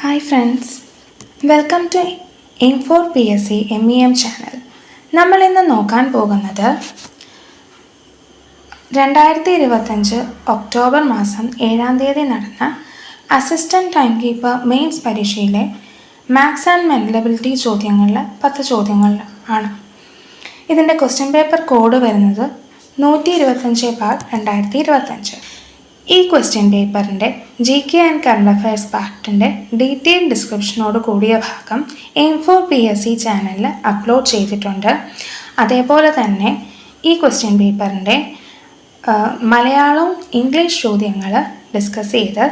Hi friends, welcome to Aim4 PSC MEM channel. നമ്മൾ ഇന്ന് നോക്കാൻ പോകുന്നത് 2025 ഒക്ടോബർ മാസം 7-ാം തീയതി നടന്ന അസിസ്റ്റൻറ്റ് ടൈം കീപ്പർ മെയിൻസ് പരീക്ഷയിലെ മാത്സ് ആൻഡ് മെൻ്റൽ ചോദ്യങ്ങളിൽ 10 ചോദ്യങ്ങൾ ആണ്. ഇതിൻ്റെ ക്വസ്റ്റ്യൻ പേപ്പർ കോഡ് വരുന്നത് 125/2025. ഈ ക്വസ്റ്റ്യൻ പേപ്പറിൻ്റെ GK ആൻഡ് കറണ്ട് അഫയേഴ്സ് പാർട്ടിൻ്റെ ഡീറ്റെയിൽ ഡിസ്ക്രിപ്ഷനോട് കൂടിയ ഭാഗം Aim4 PSC ചാനലിൽ അപ്ലോഡ് ചെയ്തിട്ടുണ്ട്. അതേപോലെ തന്നെ ഈ ക്വസ്റ്റ്യൻ പേപ്പറിൻ്റെ മലയാളം ഇംഗ്ലീഷ് ചോദ്യങ്ങൾ ഡിസ്കസ് ചെയ്ത്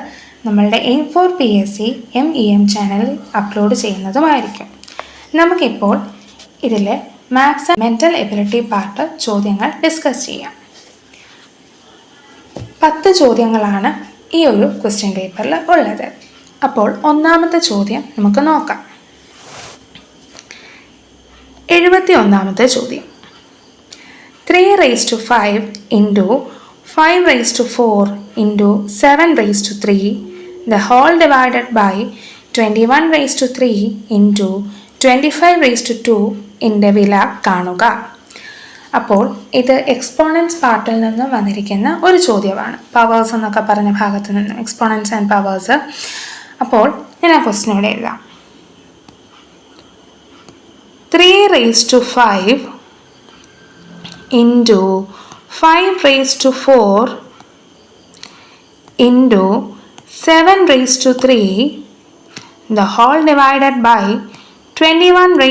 നമ്മളുടെ Aim4 PSC MEM ചാനലിൽ അപ്ലോഡ് ചെയ്യുന്നതുമായിരിക്കും. നമുക്കിപ്പോൾ ഇതിലെ maths and mental ability part ചോദ്യങ്ങൾ ഡിസ്കസ് ചെയ്യാം. 10 ചോദ്യങ്ങളാണ് ഈ ഒരു ക്വസ്റ്റ്യൻ പേപ്പറിൽ ഉള്ളത്. അപ്പോൾ ഒന്നാമത്തെ ചോദ്യം നമുക്ക് നോക്കാം. 71ാമത്തെ ചോദ്യം. 3⁵ into 5⁴ into 7⁵ the whole divided by 21⁵ into 25�2 ൻ്റെ വില കാണുക. അപ്പോൾ ഇത് എക്സ്പോണൻസ് പാർട്ടിൽ നിന്ന് വന്നിരിക്കുന്ന ഒരു ചോദ്യമാണ്. പവേഴ്സ് എന്നൊക്കെ പറഞ്ഞ ഭാഗത്ത് നിന്ന് എക്സ്പോണൻസ് ആൻഡ് പവേഴ്സ്. അപ്പോൾ ഞാൻ ആ ക്വസ്റ്റ്യൻ ഇവിടെ എഴുതാം. 3⁵ into 5⁴ into 7⁵ the whole divided by 21⁵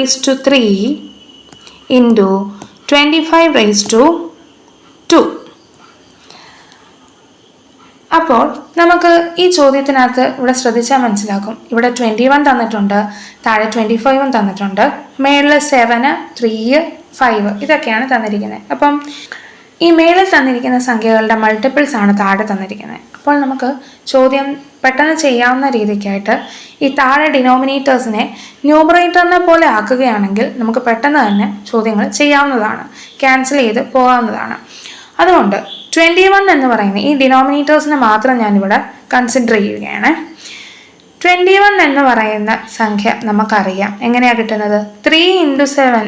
into 25�2. അപ്പോൾ നമുക്ക് ഈ ചോദ്യത്തിനകത്ത് ഇവിടെ ശ്രദ്ധിച്ചാൽ മനസ്സിലാക്കും. ഇവിടെ 21 തന്നിട്ടുണ്ട്, താഴെ 25 തന്നിട്ടുണ്ട്, മേളിൽ 7, 3, 5 ഇതൊക്കെയാണ് തന്നിരിക്കുന്നത്. അപ്പം ഈ മേളിൽ തന്നിരിക്കുന്ന സംഖ്യകളുടെ മൾട്ടിപ്പിൾസ് ആണ് താഴെ തന്നിരിക്കുന്നത്. അപ്പോൾ നമുക്ക് ചോദ്യം പെട്ടെന്ന് ചെയ്യാവുന്ന രീതിക്കായിട്ട് ഈ താഴെ ഡിനോമിനേറ്റേഴ്സിനെ ന്യൂമറേറ്ററിനെ പോലെ ആക്കുകയാണെങ്കിൽ നമുക്ക് പെട്ടെന്ന് തന്നെ ചോദ്യങ്ങൾ ചെയ്യാവുന്നതാണ്, ക്യാൻസൽ ചെയ്ത് പോകാവുന്നതാണ്. അതുകൊണ്ട് 21 എന്ന് പറയുന്ന ഈ ഡിനോമിനേറ്റേഴ്സിനെ മാത്രം ഞാനിവിടെ കൺസിഡർ ചെയ്യുകയാണ്. 21 എന്ന് പറയുന്ന സംഖ്യ നമുക്കറിയാം. എങ്ങനെയാണ് കിട്ടുന്നത്? 3 × 7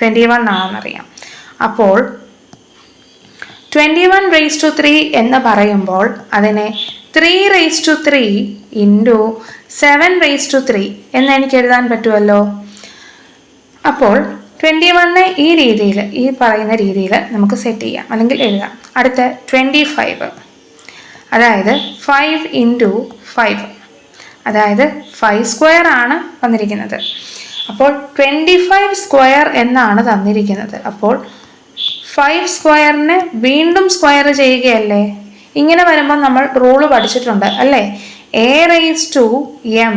21 ആണെന്നറിയാം. അപ്പോൾ 21⁵3 എന്ന് പറയുമ്പോൾ അതിനെ 3⁵3 into 7⁵3 എന്ന് എനിക്ക് എഴുതാൻ പറ്റുമല്ലോ. അപ്പോൾ 21 ഈ രീതിയിൽ, ഈ പറയുന്ന രീതിയിൽ നമുക്ക് സെറ്റ് ചെയ്യാം അല്ലെങ്കിൽ എഴുതാം. അടുത്ത 25, അതായത് 5 × 5, അതായത് 5² ആണ് വന്നിരിക്കുന്നത്. അപ്പോൾ 25² എന്നാണ് തന്നിരിക്കുന്നത്. അപ്പോൾ 5² വീണ്ടും സ്ക്വയർ ചെയ്യുകയല്ലേ. ഇങ്ങനെ വരുമ്പോൾ നമ്മൾ റൂള് പഠിച്ചിട്ടുണ്ട് അല്ലേ? a⁻m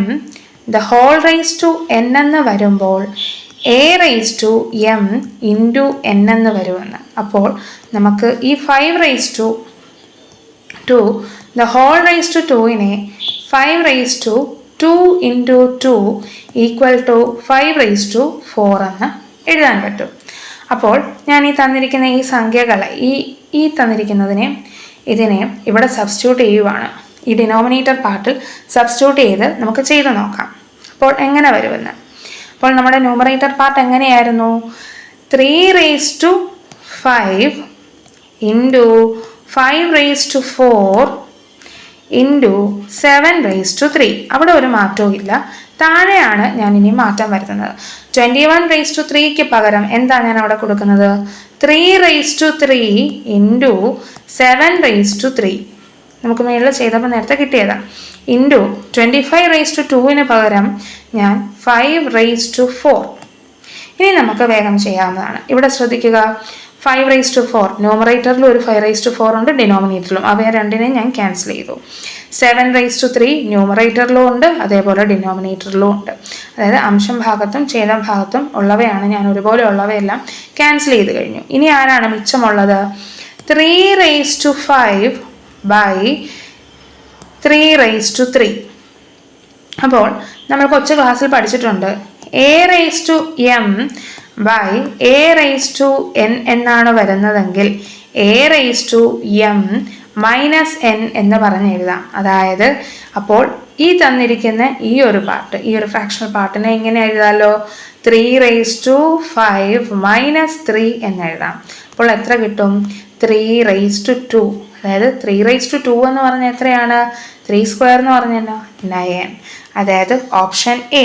the whole raised to n എന്ന് വരുമ്പോൾ a⁻m into n എന്ന് വരുമെന്ന്. അപ്പോൾ നമുക്ക് ഈ 5⁻2 the whole raised to 2നെ 5⁻2 into 2 = 5⁻4 എന്ന് എഴുതാൻ പറ്റും. അപ്പോൾ ഞാൻ ഈ തന്നിരിക്കുന്ന ഈ സംഖ്യകളെ ഈ തന്നിരിക്കുന്നതിനെ ഇതിനെ ഇവിടെ സബ്സ്റ്റിറ്റ്യൂട്ട് ചെയ്യുവാണ്. ഈ ഡിനോമിനേറ്റർ പാർട്ടിൽ സബ്സ്റ്റിറ്റ്യൂട്ട് ചെയ്ത് നമുക്ക് ചെയ്ത് നോക്കാം. അപ്പോൾ എങ്ങനെ വരുമെന്ന്. അപ്പോൾ നമ്മുടെ ന്യൂമറേറ്റർ പാർട്ട് എങ്ങനെയായിരുന്നു? 3⁵5 into 5⁴ into 7⁵3. അവിടെ ഒരു മാറ്റവും ഇല്ല. താഴെയാണ് ഞാൻ ഇനി മാറ്റം വരുത്തുന്നത്. 21⁵3ക്ക് പകരം എന്താ ഞാൻ അവിടെ കൊടുക്കുന്നത്? 3⁵3 into 7⁵3. നമുക്ക് മേളിൽ ചെയ്തപ്പോൾ നേരത്തെ കിട്ടിയതാണ്. ഇൻറ്റു 25⁵2ന് പകരം ഞാൻ 5⁴. ഇനി നമുക്ക് വേഗം ചെയ്യാവുന്നതാണ്. ഇവിടെ ശ്രദ്ധിക്കുക, 5⁴. ന്യൂമറേറ്ററിലും ഒരു 5⁴ ഉണ്ട്, ഡിനോമിനേറ്ററിലും. അവയെ രണ്ടിനെയും ഞാൻ ക്യാൻസൽ ചെയ്തു. 7⁵3 ന്യൂമറേറ്ററിലും ഉണ്ട്, അതേപോലെ ഡിനോമിനേറ്ററിലും ഉണ്ട്. അതായത് അംശം ഭാഗത്തും ഛേദം ഭാഗത്തും ഉള്ളവയാണ്. ഞാൻ ഒരുപോലെ ഉള്ളവയെല്ലാം ക്യാൻസൽ ചെയ്ത് കഴിഞ്ഞു. ഇനി ആരാണ് മിച്ചമുള്ളത്? 3⁵3/3⁵3. അപ്പോൾ നമ്മൾ കൊച്ചു ക്ലാസ്സിൽ പഠിച്ചിട്ടുണ്ട് a⁻m/a⁻n എന്നാണ് വരുന്നതെങ്കിൽ a⁻m -n എന്ന് പറഞ്ഞ് എഴുതാം. അതായത് അപ്പോൾ ഈ തന്നിരിക്കുന്ന ഈ ഒരു പാർട്ട്, ഈ ഒരു ഫ്രാക്ഷണൽ പാർട്ടിനെ ഇങ്ങനെ എഴുതാമല്ലോ, 3⁵ -3 എന്ന് എഴുതാം. അപ്പോൾ എത്ര കിട്ടും? 3⁵2. അതായത് 3⁵2 എന്ന് പറഞ്ഞാൽ എത്രയാണ്? 3² എന്ന് പറഞ്ഞല്ലോ 9. അതായത് ഓപ്ഷൻ എ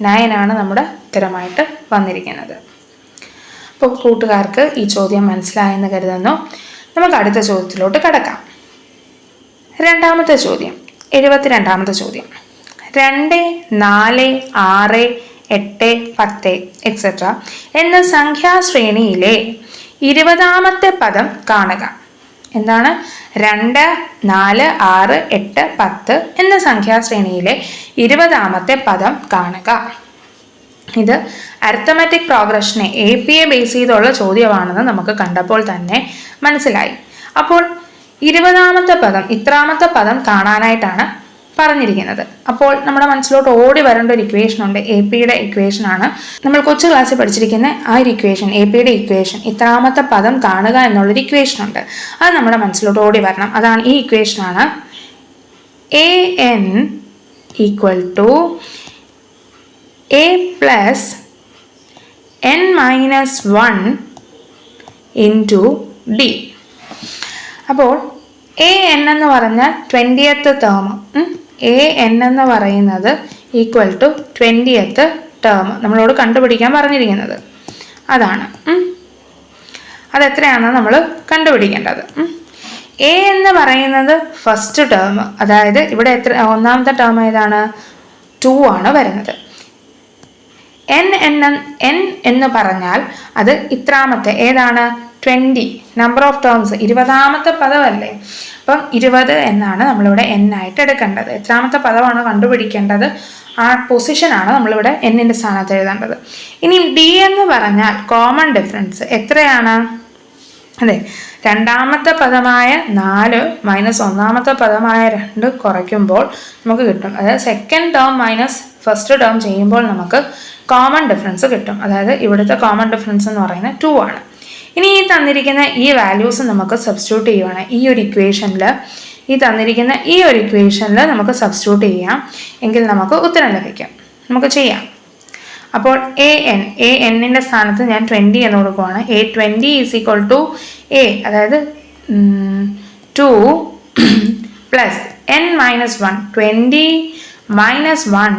9 ആണ് നമ്മുടെ ഉത്തരമായിട്ട് വന്നിരിക്കുന്നത്. അപ്പോൾ കൂട്ടുകാർക്ക് ഈ ചോദ്യം മനസ്സിലായെന്ന് കരുതുന്നു. നമുക്ക് അടുത്ത ചോദ്യത്തിലോട്ട് കടക്കാം. രണ്ടാമത്തെ ചോദ്യം, 72ാമത്തെ ചോദ്യം. 2, 4, 6, 8, 10 എക്സെട്ര എന്ന സംഖ്യാശ്രേണിയിലെ 20ാമത്തെ പദം കാണുക. എന്താണ്? 2, 4, 6, 8, 10 എന്ന സംഖ്യാശ്രേണിയിലെ 20ാമത്തെ പദം കാണുക. ഇത് അരിത്തമെറ്റിക് പ്രോഗ്രഷനെ APയെ ബേസ് ചെയ്തുള്ള ചോദ്യമാണെന്ന് നമുക്ക് കണ്ടപ്പോൾ തന്നെ മനസ്സിലായി. അപ്പോൾ 20ാമത്തെ പദം, ഇത്രാമത്തെ പദം കാണാനായിട്ടാണ് പറഞ്ഞിരിക്കുന്നത്. അപ്പോൾ നമ്മുടെ മനസ്സിലോട്ട് ഓടി വരേണ്ട ഒരു ഇക്വേഷൻ ഉണ്ട്. APയുടെ ഇക്വേഷൻ ആണ് നമ്മൾ കൊച്ചു ക്ലാസ്സിൽ പഠിച്ചിരിക്കുന്ന ആ ഒരു ഇക്വേഷൻ. APയുടെ ഇക്വേഷൻ, ഇത്രാമത്തെ പദം കാണുക എന്നുള്ളൊരു ഇക്വേഷൻ ഉണ്ട്. അത് നമ്മുടെ മനസ്സിലോട്ട് ഓടി വരണം. അതാണ് ഈ ഇക്വേഷനാണ്. AN = A + n-1 × D. അപ്പോൾ AN എന്ന് പറഞ്ഞാൽ 20th ടേം. AN എന്ന് പറയുന്നത് = 20th ടേം നമ്മളോട് കണ്ടുപിടിക്കാൻ പറഞ്ഞിരിക്കുന്നത്. അതാണ്. അതെത്രയാണെന്ന് നമ്മൾ കണ്ടുപിടിക്കേണ്ടത്. A എന്ന് പറയുന്നത് ഫസ്റ്റ് ടേം. അതായത് ഇവിടെ ഒന്നാമത്തെ ടേം ഏതാണ്? 2 ആണ് വരുന്നത്. n എന്ന് പറഞ്ഞാൽ അത് ഇത്രാമത്തെ ഏതാണ്? 20, നമ്പർ ഓഫ് ടേംസ്, 20ാമത്തെ പദമല്ലേ. അപ്പം 20 എന്നാണ് നമ്മളിവിടെ n ആയിട്ട് എടുക്കേണ്ടത്. എത്രാമത്തെ പദമാണ് കണ്ടുപിടിക്കേണ്ടത്? ആ പൊസിഷനാണ് നമ്മളിവിടെ n-ന്റെ സ്ഥാനത്ത് എഴുതേണ്ടത്. ഇനി D എന്ന് പറഞ്ഞാൽ കോമൺ ഡിഫറൻസ് എത്രയാണ്? അതെ, രണ്ടാമത്തെ പദമായ 4 - ഒന്നാമത്തെ പദമായ 2 കുറയ്ക്കുമ്പോൾ നമുക്ക് കിട്ടും. അതായത് second term minus first term ചെയ്യുമ്പോൾ നമുക്ക് കോമൺ ഡിഫറൻസ് കിട്ടും. അതായത് ഇവിടുത്തെ കോമൺ ഡിഫറൻസ് എന്ന് പറയുന്നത് 2 ആണ്. ഇനി ഈ തന്നിരിക്കുന്ന ഈ വാല്യൂസ് നമുക്ക് സബ്സ്റ്റിറ്റ്യൂട്ട് ചെയ്യുവാണ്. ഈ ഒരു ഇക്വേഷനിൽ നമുക്ക് സബ്സ്റ്റിറ്റ്യൂട്ട് ചെയ്യാം. എങ്കിൽ നമുക്ക് ഉത്തരം ലഭിക്കും. നമുക്ക് ചെയ്യാം. അപ്പോൾ AN-ന്റെ സ്ഥാനത്ത് ഞാൻ 20 എന്ന് കൊടുക്കുവാണ്. A20 = A, അതായത് 2 + n-1, 20 - 1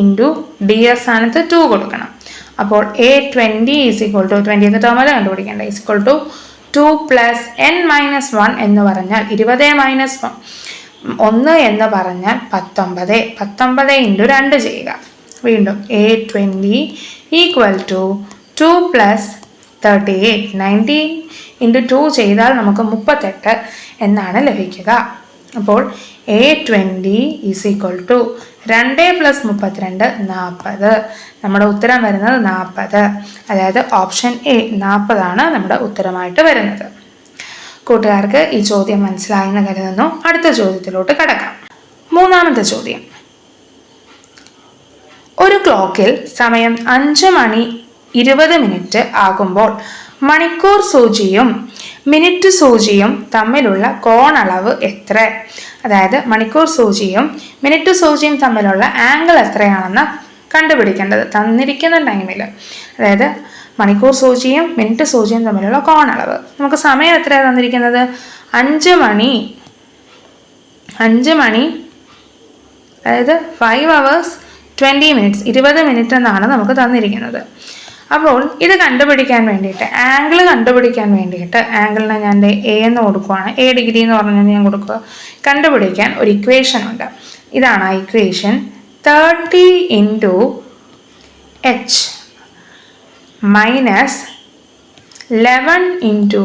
× D സ്ഥാനത്ത് 2 കൊടുക്കണം. അപ്പോൾ A20 = 20th ടേമല്ലേ കണ്ടുപിടിക്കേണ്ടത്, = 2 + n-1 എന്ന് പറഞ്ഞാൽ 20 - 1 എന്ന് പറഞ്ഞാൽ 19. 19 × 2 ചെയ്യുക. വീണ്ടും A20 = 2 + 38, 19 × 2 ചെയ്താൽ നമുക്ക് 38 എന്നാണ് ലഭിക്കുക. അപ്പോൾ A20 = 2 + 32, 40. നമ്മുടെ ഉത്തരം വരുന്നത് 40. അതായത് ഓപ്ഷൻ A 40 ആണ് നമ്മുടെ ഉത്തരമായിട്ട് വരുന്നത്. കൂട്ടുകാർക്ക് ഈ ചോദ്യം മനസ്സിലായെന്ന് കരുതുന്നു. അടുത്ത ചോദ്യത്തിലോട്ട് കടക്കാം. മൂന്നാമത്തെ ചോദ്യം. ഒരു ക്ലോക്കിൽ സമയം 5:20 ആകുമ്പോൾ മണിക്കൂർ സൂചിയും മിനിറ്റ് സൂചിയും തമ്മിലുള്ള കോണളവ് എത്ര? അതായത് മണിക്കൂർ സൂചിയും മിനിറ്റ് സൂചിയും തമ്മിലുള്ള ആംഗിൾ എത്രയാണെന്ന് കണ്ടുപിടിക്കേണ്ടത് തന്നിരിക്കുന്ന ടൈമിൽ. അതായത് മണിക്കൂർ സൂചിയും മിനിറ്റ് സൂചിയും തമ്മിലുള്ള കോണളവ്. നമുക്ക് സമയം എത്രയാണ് തന്നിരിക്കുന്നത്? 5 മണി. അതായത് 5 hours 20 minutes, 20 മിനിറ്റ് എന്നാണ് നമുക്ക് തന്നിരിക്കുന്നത്. അപ്പോൾ ഇത് കണ്ടുപിടിക്കാൻ വേണ്ടിയിട്ട്, ആംഗിൾ കണ്ടുപിടിക്കാൻ വേണ്ടിയിട്ട്, ആംഗിളിനെ ഞാൻ A എന്ന് കൊടുക്കുവാണ്. A ഡിഗ്രി എന്ന് പറഞ്ഞാൽ ഞാൻ കൊടുക്കുക. കണ്ടുപിടിക്കാൻ ഒരു ഇക്വേഷൻ ഉണ്ട്. ഇതാണ് ആ ഇക്വേഷൻ. 30 × h - 11 ×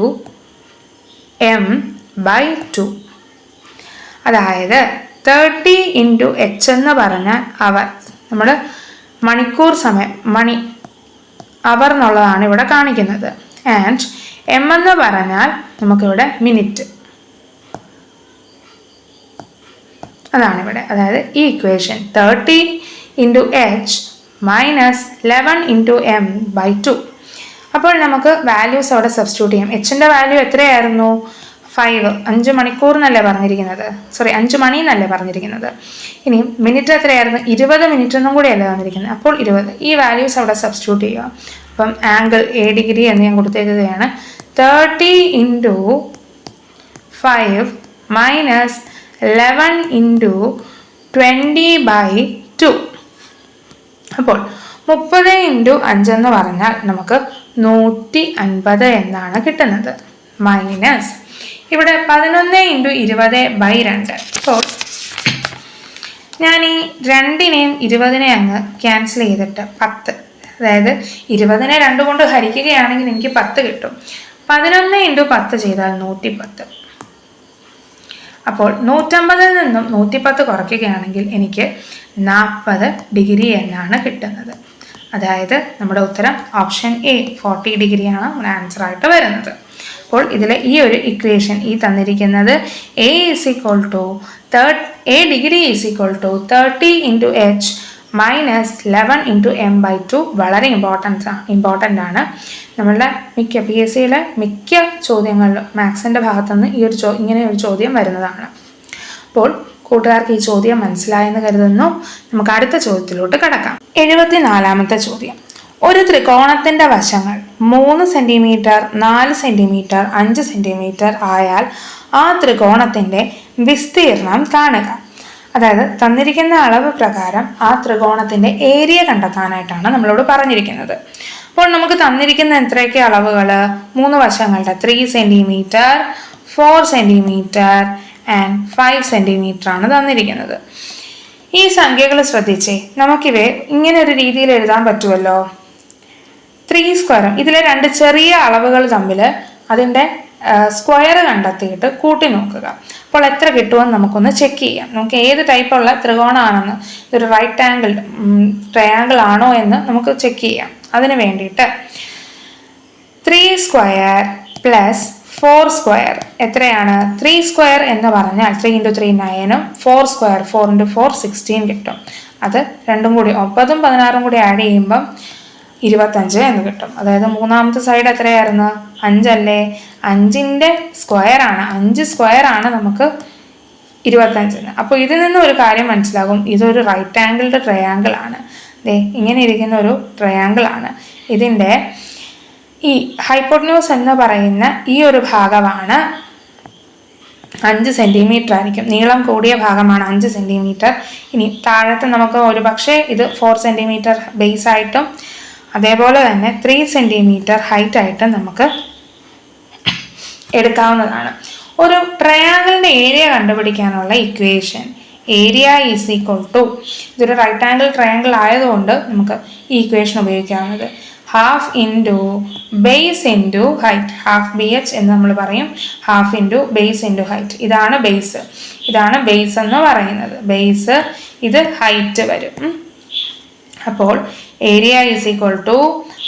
m/2. അതായത് 30 × h എന്ന് പറഞ്ഞാൽ അവർ, നമ്മൾ മണിക്കൂർ സമയം, അവർ എന്നുള്ളതാണ് ഇവിടെ കാണിക്കുന്നത്. ആൻഡ് m എന്ന് പറഞ്ഞാൽ നമുക്കിവിടെ മിനിറ്റ്, അതാണ് ഇവിടെ. അതായത് ഈ ഇക്വേഷൻ 30 × h - 11 × m/2. അപ്പോൾ നമുക്ക് വാല്യൂസ് അവിടെ സബ്സ്റ്റിറ്റ്യൂട്ട് ചെയ്യാം. h-ന്റെ വാല്യൂ എത്രയായിരുന്നു? 5 മണിക്കൂർ എന്നല്ലേ പറഞ്ഞിരിക്കുന്നത്, സോറി 5 മണി എന്നല്ലേ പറഞ്ഞിരിക്കുന്നത്. ഇനി മിനിറ്റ് എത്രയായിരുന്നു, 20 മിനിറ്റ് എന്നും കൂടിയല്ലേ തന്നിരിക്കുന്നത്. അപ്പോൾ 20 ഈ വാല്യൂസ് അവിടെ സബ്സ്റ്റിറ്റ്യൂട്ട് ചെയ്യുക. അപ്പം ആംഗിൾ A ഡിഗ്രി എന്ന് ഞാൻ കൊടുത്തേക്കുകയാണ്. 30 × 5 മൈനസ് 11 × 20/2. അപ്പോൾ 30 × 5 എന്ന് പറഞ്ഞാൽ നമുക്ക് 150 എന്നാണ് കിട്ടുന്നത്. മൈനസ് ഇവിടെ 11 × 20/2. അപ്പോൾ ഞാൻ ഈ 2നെയും 20നെയും അങ്ങ് ക്യാൻസൽ ചെയ്തിട്ട് 10, അതായത് 20നെ 2 കൊണ്ട് ഹരിക്കുകയാണെങ്കിൽ എനിക്ക് 10 കിട്ടും. 11 × 10 ചെയ്താൽ 110. അപ്പോൾ 150 നിന്നും 110 കുറയ്ക്കുകയാണെങ്കിൽ എനിക്ക് 40 ഡിഗ്രി എന്നാണ് കിട്ടുന്നത്. അതായത് നമ്മുടെ ഉത്തരം ഓപ്ഷൻ എ 40 ഡിഗ്രിയാണ് നമ്മുടെ ആൻസർ ആയിട്ട് വരുന്നത്. അപ്പോൾ ഇതിലെ ഈ ഒരു ഇക്വേഷൻ ഈ തന്നിരിക്കുന്നത് A degree = 30 × h minus 11 × m/2 വളരെ ഇമ്പോർട്ടൻ്റ് ആണ്. നമ്മളുടെ മിക്ക PSCയിലെ മിക്ക ചോദ്യങ്ങളിലും മാത്സിൻ്റെ ഭാഗത്തുനിന്ന് ഇങ്ങനെ ഒരു ചോദ്യം വരുന്നതാണ്. അപ്പോൾ കൂട്ടുകാർക്ക് ഈ ചോദ്യം മനസ്സിലായെന്ന് കരുതുന്നു. നമുക്ക് അടുത്ത ചോദ്യത്തിലോട്ട് കടക്കാം. 74ാമത്തെ ചോദ്യം. ഒരു ത്രികോണത്തിന്റെ വശങ്ങൾ 3 സെന്റിമീറ്റർ, 4 സെന്റിമീറ്റർ, 5 സെന്റിമീറ്റർ ആയാൽ ആ ത്രികോണത്തിന്റെ വിസ്തീർണം കാണുക. അതായത് തന്നിരിക്കുന്ന അളവ് പ്രകാരം ആ ത്രികോണത്തിന്റെ ഏരിയ കണ്ടെത്താനായിട്ടാണ് നമ്മളോട് പറഞ്ഞിരിക്കുന്നത്. അപ്പോൾ നമുക്ക് തന്നിരിക്കുന്ന എത്രയൊക്കെ അളവുകൾ, 3 വശങ്ങളുടെ 3 സെന്റിമീറ്റർ, 4 സെന്റിമീറ്റർ ആൻഡ് 5 സെന്റിമീറ്റർ ആണ് തന്നിരിക്കുന്നത്. ഈ സംഖ്യകൾ ശ്രദ്ധിച്ചേ, നമുക്കിവയെ ഇങ്ങനെ ഒരു രീതിയിൽ എഴുതാൻ പറ്റുമല്ലോ. 3² ഇതിലെ 2 ചെറിയ അളവുകൾ തമ്മിൽ അതിൻ്റെ സ്ക്വയർ കണ്ടെത്തിയിട്ട് കൂട്ടി നോക്കുക. അപ്പോൾ എത്ര കിട്ടുമെന്ന് നമുക്കൊന്ന് ചെക്ക് ചെയ്യാം. നമുക്ക് ഏത് ടൈപ്പുള്ള ത്രികോണമാണെന്ന്, ഇതൊരു റൈറ്റ് ആംഗിൾ ട്രയാങ്കിൾ ആണോ എന്ന് നമുക്ക് ചെക്ക് ചെയ്യാം. അതിന് വേണ്ടിയിട്ട് 3² + 4² എത്രയാണ്? 3² എന്ന് പറഞ്ഞാൽ 3 × 3 9, 4² 4 × 4 16 കിട്ടും. അത് രണ്ടും കൂടി 9ഉം 16ഉം കൂടി ആഡ് ചെയ്യുമ്പം 25 എന്ന് കിട്ടും. അതായത് മൂന്നാമത്തെ സൈഡ് എത്രയായിരുന്നു? 5 അല്ലേ? 5ന്റെ സ്ക്വയർ ആണ്, 5² ആണ് നമുക്ക് 25. അപ്പോൾ ഇതിൽ നിന്ന് ഒരു കാര്യം മനസ്സിലാകും, ഇതൊരു റൈറ്റ് ആംഗിൾഡ് ട്രയാങ്കിൾ ആണ്. ഇങ്ങനെ ഇരിക്കുന്ന ഒരു ട്രയാങ്കിൾ ആണ്. ഇതിൻ്റെ ഈ ഹൈപ്പോട്ടന്യൂസ് എന്ന് പറയുന്ന ഈ ഒരു ഭാഗമാണ് 5 സെന്റിമീറ്റർ ആയിരിക്കും. നീളം കൂടിയ ഭാഗമാണ് 5 സെന്റിമീറ്റർ. ഇനി താഴത്തെ നമുക്ക് ഒരു പക്ഷേ ഇത് 4 സെന്റിമീറ്റർ ബേസ് ആയിട്ടും അതേപോലെ തന്നെ 3 സെന്റിമീറ്റർ ഹൈറ്റ് ആയിട്ടും നമുക്ക് എടുക്കാവുന്നതാണ്. ഒരു ട്രയാങ്കിളിന്റെ ഏരിയ കണ്ടുപിടിക്കാനുള്ള ഇക്വേഷൻ ഏരിയ = ഇതൊരു റൈറ്റ് ആംഗിൾ ട്രയാങ്കിൾ ആയതുകൊണ്ട് നമുക്ക് ഈ ഇക്വേഷൻ ഉപയോഗിക്കാവുന്നത് ½ × ബേസ് × ഹൈറ്റ്, ½ BH എന്ന് നമ്മൾ പറയും, ½ × ബേസ് × ഹൈറ്റ്. ഇതാണ് ബേസ്, ഇതാണ് ബേസ് എന്ന് പറയുന്നത്. ബേസ് ഇത് ഹൈറ്റ് വരും. അപ്പോൾ ഏരിയ =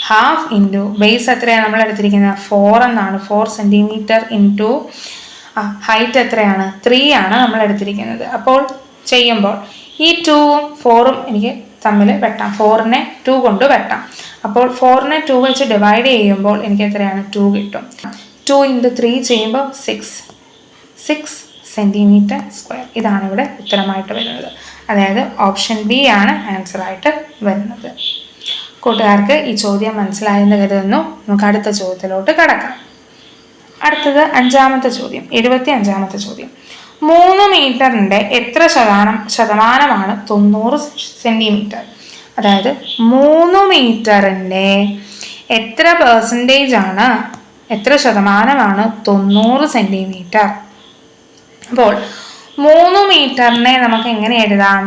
½ ബേസ് എത്രയാണ് നമ്മൾ എടുത്തിരിക്കുന്നത്? 4 എന്നാണ്. 4 സെന്റിമീറ്റർ × ഹൈറ്റ് എത്രയാണ്? 3 ആണ് നമ്മൾ എടുത്തിരിക്കുന്നത്. അപ്പോൾ ചെയ്യുമ്പോൾ ഈ 2ഉം 4ഉം എനിക്ക് തമ്മിൽ വെട്ടാം. 4നെ 2 കൊണ്ട് വെട്ടാം. അപ്പോൾ 4നെ 2 വെച്ച് ഡിവൈഡ് ചെയ്യുമ്പോൾ എനിക്ക് എത്രയാണ്? 2 കിട്ടും. 2 × 3 ചെയ്യുമ്പോൾ 6 സെന്റിമീറ്റർ സ്ക്വയർ. ഇതാണ് ഇവിടെ ഉത്തരമായിട്ട് വരുന്നത്. അതായത് ഓപ്ഷൻ ബി ആണ് ആൻസർ ആയിട്ട് വരുന്നത്. കൂട്ടുകാർക്ക് ഈ ചോദ്യം മനസ്സിലായെന്ന് കരുതുന്നു. നമുക്ക് അടുത്ത ചോദ്യത്തിലോട്ട് കടക്കാം. അടുത്തത് 5ാമത്തെ ചോദ്യം, 75ാമത്തെ ചോദ്യം. 3 മീറ്ററിൻ്റെ എത്ര ശതമാനമാണ് 90 സെന്റിമീറ്റർ? അതായത് 3 മീറ്ററിൻ്റെ എത്ര ശതമാനമാണ് 90 സെന്റിമീറ്റർ? അപ്പോൾ 3 മീറ്ററിനെ നമുക്ക് എങ്ങനെ എഴുതാം?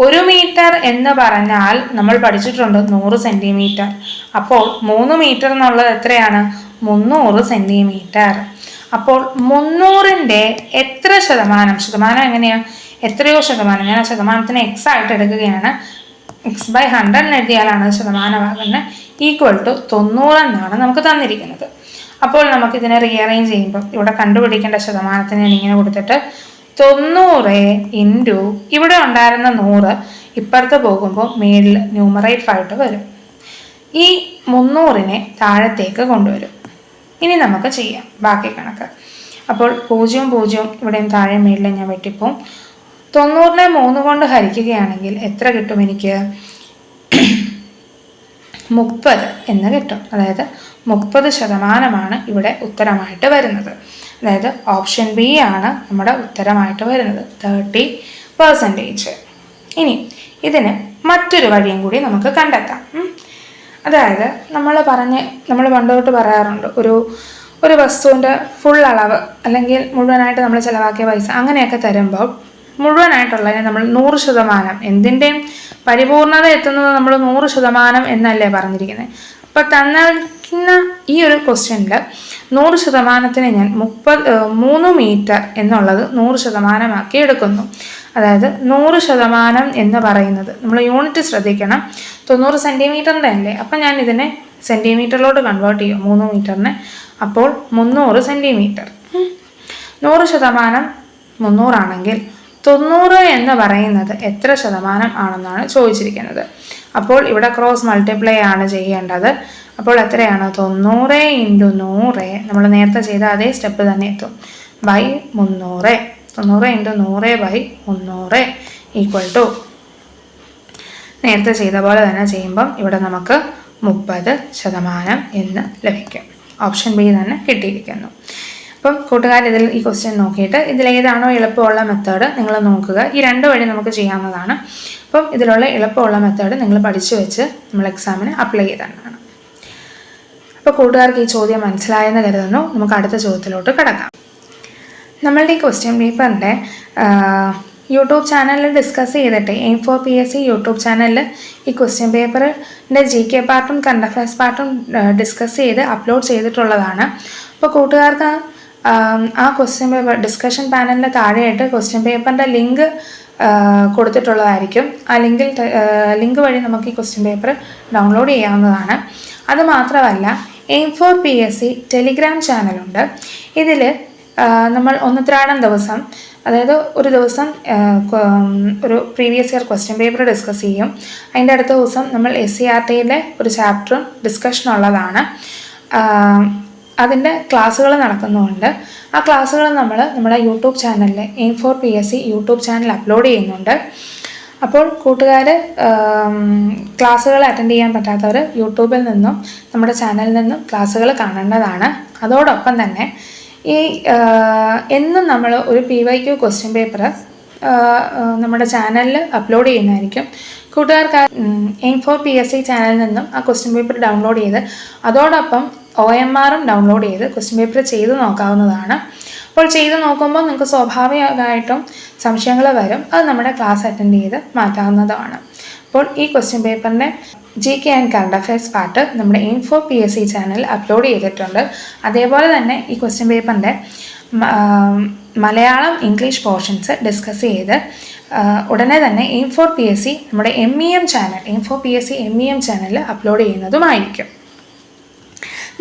1 മീറ്റർ എന്ന് പറഞ്ഞാൽ നമ്മൾ പഠിച്ചിട്ടുണ്ട് 100 സെന്റിമീറ്റർ. അപ്പോൾ 3 മീറ്റർ എന്നുള്ളത് എത്രയാണ്? 300 സെന്റിമീറ്റർ. അപ്പോൾ 300ന്റെ എത്ര ശതമാനം എങ്ങനെയാ? എത്രയോ ശതമാനം. ഞാൻ ആ ശതമാനത്തിനെ x ആയിട്ട് എടുക്കുകയാണ്. x/100 എഴുതിയാലാണ് ശതമാനമാകുന്നത്. = 90 എന്നാണ് നമുക്ക് തന്നിരിക്കുന്നത്. അപ്പോൾ നമുക്ക് ഇതിനെ റീഅറേഞ്ച് ചെയ്യുമ്പോൾ ഇവിടെ കണ്ടുപിടിക്കേണ്ട ശതമാനത്തിന് ഞാൻ ഇങ്ങനെ കൊടുത്തിട്ട് 90 × ഇവിടെ ഉണ്ടായിരുന്ന 100 ഇപ്പുറത്ത് പോകുമ്പോൾ മേളിൽ ന്യൂമറേറ്റർ ആയിട്ട് വരും. ഈ 300നെ താഴത്തേക്ക് കൊണ്ടുവരും. ഇനി നമുക്ക് ചെയ്യാം ബാക്കി കണക്ക്. അപ്പോൾ 0 0 ഇവിടെയും താഴെ മേളിലും ഞാൻ വെട്ടിപ്പോവും. 90നെ 3 കൊണ്ട് ഹരിക്കുകയാണെങ്കിൽ എത്ര കിട്ടും എനിക്ക്? 30 എന്ന് കിട്ടും. അതായത് 30% ഇവിടെ ഉത്തരമായിട്ട് വരുന്നത്. അതായത് ഓപ്ഷൻ ബി ആണ് നമ്മുടെ ഉത്തരമായിട്ട് വരുന്നത്, 30%. ഇനി ഇതിന് മറ്റൊരു വഴിയും കൂടി നമുക്ക് കണ്ടെത്താം. അതായത് നമ്മൾ പണ്ടോട്ട് പറയാറുണ്ട്, ഒരു വസ്തുവിൻ്റെ ഫുൾ അളവ് അല്ലെങ്കിൽ മുഴുവനായിട്ട് നമ്മൾ ചിലവാക്കിയ പൈസ അങ്ങനെയൊക്കെ തരുമ്പോൾ മുഴുവനായിട്ടുള്ളതിനെ നമ്മൾ 100%, എന്തിൻ്റെയും പരിപൂർണത എത്തുന്നത് നമ്മൾ 100% എന്നല്ലേ പറഞ്ഞിരിക്കുന്നത്. അപ്പോൾ തന്നിരിക്കുന്ന ഈ ഒരു ക്വസ്റ്റ്യനിൽ 100%നെ ഞാൻ 3 മീറ്റർ എന്നുള്ളത് 100%ആക്കി എടുക്കുന്നു. അതായത് 100% എന്ന് പറയുന്നത് നമ്മൾ യൂണിറ്റ് ശ്രദ്ധിക്കണം, 90 സെൻറ്റിമീറ്ററിൻ്റെ അല്ലേ. അപ്പം ഞാൻ ഇതിനെ സെൻറ്റിമീറ്ററിലോട്ട് കൺവേർട്ട് ചെയ്യും 3 മീറ്ററിനെ. അപ്പോൾ 300 സെൻറ്റിമീറ്റർ. 100% 300 ആണെങ്കിൽ 90 എന്ന് പറയുന്നത് എത്ര ശതമാനം ആണെന്നാണ് ചോദിച്ചിരിക്കുന്നത്. അപ്പോൾ ഇവിടെ ക്രോസ് മൾട്ടിപ്ലൈ ആണ് ചെയ്യേണ്ടത്. അപ്പോൾ എത്രയാണ്? 90 × 100, നമ്മൾ നേരത്തെ ചെയ്ത അതേ സ്റ്റെപ്പ് തന്നെ എത്തും, ബൈ 300. 90 × 100/300 = നേരത്തെ ചെയ്ത പോലെ തന്നെ ചെയ്യുമ്പം ഇവിടെ നമുക്ക് 30% എന്ന് ലഭിക്കും. ഓപ്ഷൻ ബി തന്നെ കിട്ടിയിരിക്കുന്നു. അപ്പം കൂട്ടുകാർ ഈ ക്വസ്റ്റ്യൻ നോക്കിയിട്ട് ഇതിലേതാണോ എളുപ്പമുള്ള മെത്തേഡ് നിങ്ങൾ നോക്കുക. ഈ 2 വഴി നമുക്ക് ചെയ്യാവുന്നതാണ്. അപ്പം ഇതിലുള്ള എളുപ്പമുള്ള മെത്തേഡ് നിങ്ങൾ പഠിച്ചു വെച്ച് നമ്മൾ എക്സാമിന് അപ്ലൈ ചെയ്തതാണ്. അപ്പോൾ കൂട്ടുകാർക്ക് ഈ ചോദ്യം മനസ്സിലായെന്ന് കരുതുന്നു. നമുക്ക് അടുത്ത ചോദ്യത്തിലോട്ട് കിടക്കാം. നമ്മളുടെ ഈ ക്വസ്റ്റ്യൻ പേപ്പറിൻ്റെ യൂട്യൂബ് ചാനലിൽ ഡിസ്കസ് ചെയ്തിട്ട് എയിം ഫോർ PSC യൂട്യൂബ് ചാനലിൽ ഈ ക്വസ്റ്റ്യൻ പേപ്പറിൻ്റെ GK പാർട്ടും കറണ്ട് അഫയേഴ്സ് പാർട്ടും ഡിസ്കസ് ചെയ്ത് അപ്ലോഡ് ചെയ്തിട്ടുള്ളതാണ്. അപ്പോൾ കൂട്ടുകാർക്ക് ആ ക്വസ്റ്റ്യൻ പേപ്പർ ഡിസ്കഷൻ പാനലിൻ്റെ താഴെയായിട്ട് ക്വസ്റ്റ്യൻ പേപ്പറിൻ്റെ ലിങ്ക് കൊടുത്തിട്ടുള്ളതായിരിക്കും. ആ ലിങ്ക് വഴി നമുക്ക് ഈ ക്വസ്റ്റ്യൻ പേപ്പർ ഡൗൺലോഡ് ചെയ്യാവുന്നതാണ്. അതുമാത്രമല്ല എയിം ഫോർ PSC ടെലിഗ്രാം ചാനലുണ്ട്. ഇതിൽ നമ്മൾ ഒന്നുത്രാടം ദിവസം, അതായത് ഒരു ദിവസം ഒരു previous year question paper discuss ചെയ്യും. അതിൻ്റെ അടുത്ത ദിവസം നമ്മൾ SCERTയിലെ ഒരു ചാപ്റ്ററും ഡിസ്കഷൻ ഉള്ളതാണ്. അതിൻ്റെ ക്ലാസ്സുകൾ നടക്കുന്നുണ്ട്. ആ ക്ലാസ്സുകൾ നമ്മുടെ യൂട്യൂബ് ചാനലിൽ aim four PSC YouTube channel upload ചെയ്യുന്നുണ്ട്. അപ്പോൾ കൂട്ടുകാർ ക്ലാസ്സുകൾ അറ്റൻഡ് ചെയ്യാൻ പറ്റാത്തവർ യൂട്യൂബിൽ നിന്നും നമ്മുടെ ചാനലിൽ നിന്നും ക്ലാസ്സുകൾ കാണേണ്ടതാണ്. അതോടൊപ്പം തന്നെ എന്നും നമ്മൾ ഒരു PYQ ക്വസ്റ്റ്യൻ പേപ്പർ നമ്മുടെ ചാനലിൽ അപ്ലോഡ് ചെയ്യുന്നതായിരിക്കും. കൂട്ടുകാർക്ക് എയിം ഫോർ PSC ചാനലിൽ നിന്നും ആ ക്വസ്റ്റ്യൻ പേപ്പർ ഡൗൺലോഡ് ചെയ്ത് അതോടൊപ്പം OMRും ഡൗൺലോഡ് ചെയ്ത് ക്വസ്റ്റ്യൻ പേപ്പർ ചെയ്ത് നോക്കാവുന്നതാണ്. അപ്പോൾ ചെയ്ത് നോക്കുമ്പോൾ നിങ്ങൾക്ക് സ്വാഭാവികമായിട്ടും സംശയങ്ങൾ വരും. അത് നമ്മുടെ ക്ലാസ് അറ്റൻഡ് ചെയ്ത് മാറ്റാവുന്നതാണ്. അപ്പോൾ ഈ ക്വസ്റ്റ്യൻ പേപ്പറിൻ്റെ GK and current affairs part നമ്മുടെ എയിം ഫോർ PSC ചാനലിൽ അപ്ലോഡ് ചെയ്തിട്ടുണ്ട്. അതേപോലെ തന്നെ ഈ ക്വസ്റ്റ്യൻ പേപ്പറിൻ്റെ മലയാളം ഇംഗ്ലീഷ് പോർഷൻസ് ഡിസ്കസ് ചെയ്ത് ഉടനെ തന്നെ എയിം ഫോർ PSC നമ്മുടെ MEM channel aim four PSC MEM ചാനലിൽ അപ്ലോഡ് ചെയ്യുന്നതുമായിരിക്കും.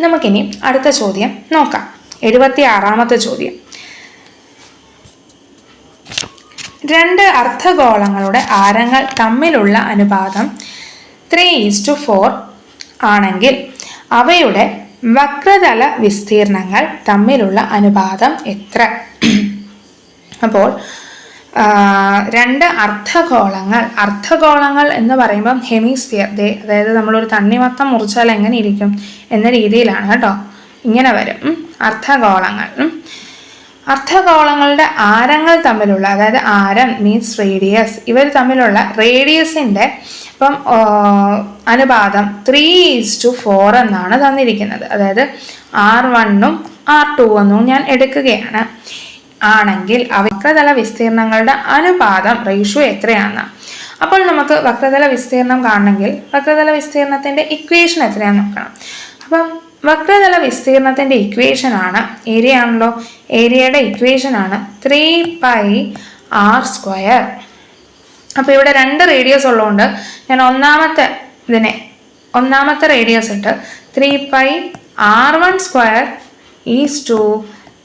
നമുക്കിനി അടുത്ത ചോദ്യം നോക്കാം. 76ാമത്തെ ചോദ്യം. 2 അർദ്ധഗോളങ്ങളുടെ ആരങ്ങൾ തമ്മിലുള്ള അനുപാതം 3:4 ആണെങ്കിൽ അവയുടെ വക്രതല വിസ്തീർണങ്ങൾ തമ്മിലുള്ള അനുപാതം എത്ര? അപ്പോൾ 2 അർദ്ധഗോളങ്ങൾ എന്ന് പറയുമ്പം ഹെമിസ്ഫിയർ, അതായത് നമ്മളൊരു തണ്ണിമത്തം മുറിച്ചാൽ എങ്ങനെ ഇരിക്കും എന്ന രീതിയിലാണ് കേട്ടോ. ഇങ്ങനെ വരും അർദ്ധഗോളങ്ങൾ. അർദ്ധഗോളങ്ങളുടെ ആരങ്ങൾ തമ്മിലുള്ള, അതായത് ആരം മീൻസ് റേഡിയസ്, ഇവർ തമ്മിലുള്ള റേഡിയസിൻ്റെ ഇപ്പം അനുപാതം 3:4 എന്നാണ് തന്നിരിക്കുന്നത്. അതായത് R1ഉം R2 ഞാൻ എടുക്കുകയാണ്. ആണെങ്കിൽ വക്രതല വിസ്തീർണങ്ങളുടെ അനുപാതം റേഷ്യോ എത്രയാണ്? അപ്പോൾ നമുക്ക് വക്രതല വിസ്തീർണം കാണണമെങ്കിൽ വക്രതല വിസ്തീർണത്തിൻ്റെ ഇക്വേഷൻ എത്രയാണെന്ന് നോക്കണം. അപ്പം വക്രതല വിസ്തീർണത്തിൻ്റെ ഇക്വേഷനാണ്, ഏരിയ ആണല്ലോ, ഏരിയയുടെ ഇക്വേഷനാണ് 3πr². അപ്പോൾ ഇവിടെ 2 റേഡിയസ് ഉള്ളതുകൊണ്ട് ഞാൻ ഒന്നാമത്തെ റേഡിയസ് ഇട്ട് 3πr1² =